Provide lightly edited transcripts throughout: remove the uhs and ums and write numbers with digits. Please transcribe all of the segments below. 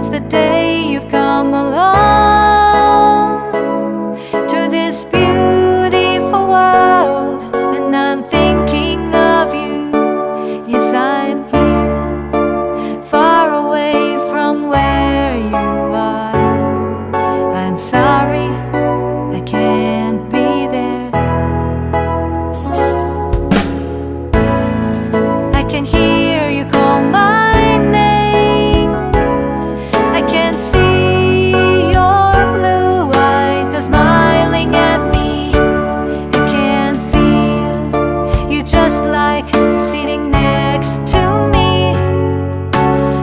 It's the day you've come along to this beautiful world, and I'm thinking of you. Yes, I'm here, far away from where you are. I'm sorry, I can't be there. I can hear you call my name. I can see your blue eyes smiling at me. I can feel you just like sitting next to me.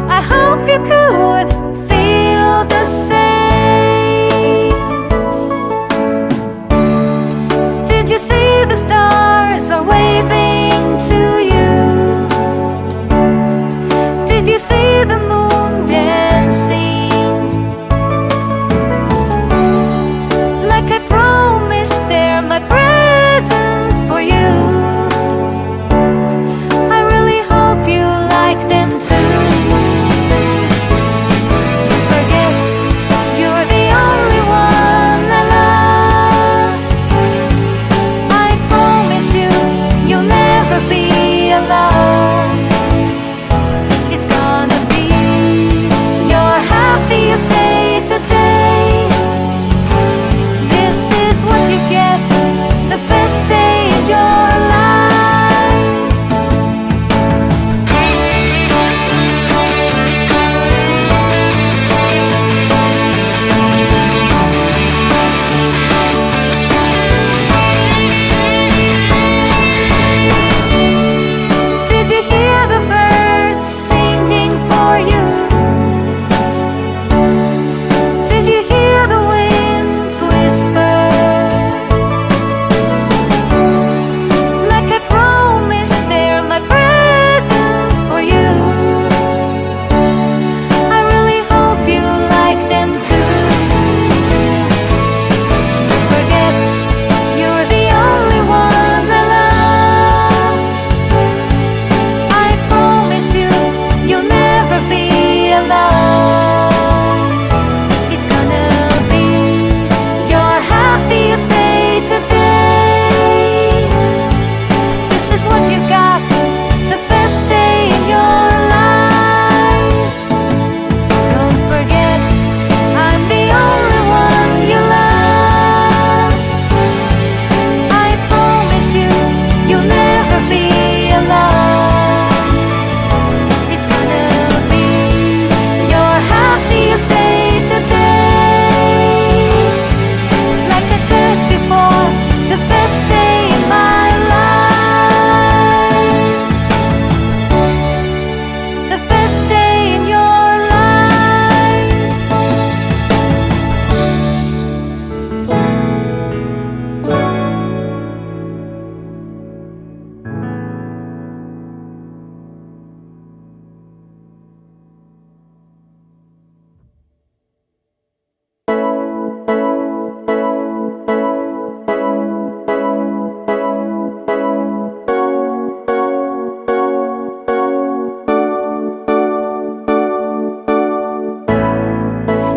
I hope you could feel the same. Did you see the stars are waving to you? Did you see the moon dancing? Like I promised, they're my present for you. I really hope you like them too. Don't forget, you're the only one I love. I promise you, you'll never be alone. It's gonna be your happiest day today. This is what you get, the best day in your life. Did you hear the birds singing for you? Did you hear the winds whisper? Like I promised, they're my present for you. I really hope you like them too. Don't forget, you're the only one I love. I promise you, you'll never be alone. It's gonna be your happiest day today. This is what you got, the best day in your life. Don't forget, I'm the only one you love. I promise you, you'll never be alone. It's gonna be your happiest day today. Like I said before, the best day in my life. The best day in your life.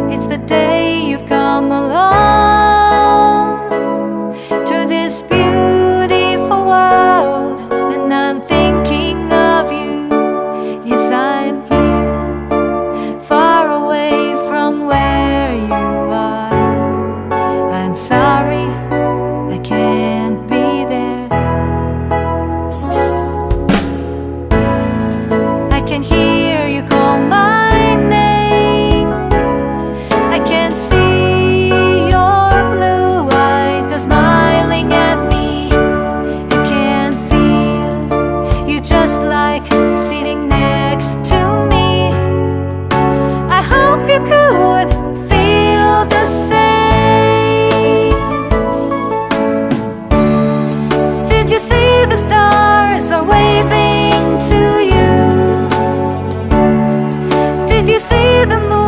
It's the day you've come along to this beautiful world, and I'm thinking of you. Yes, I'm here, far away from where you are. I'm sorry, I can't be there. I can hear you call my name. I can see your blue eyes smiling at me. I can feel you just like sitting next to me. I hope you could feel the same. Did you see the stars are waving to you? Did you see the moon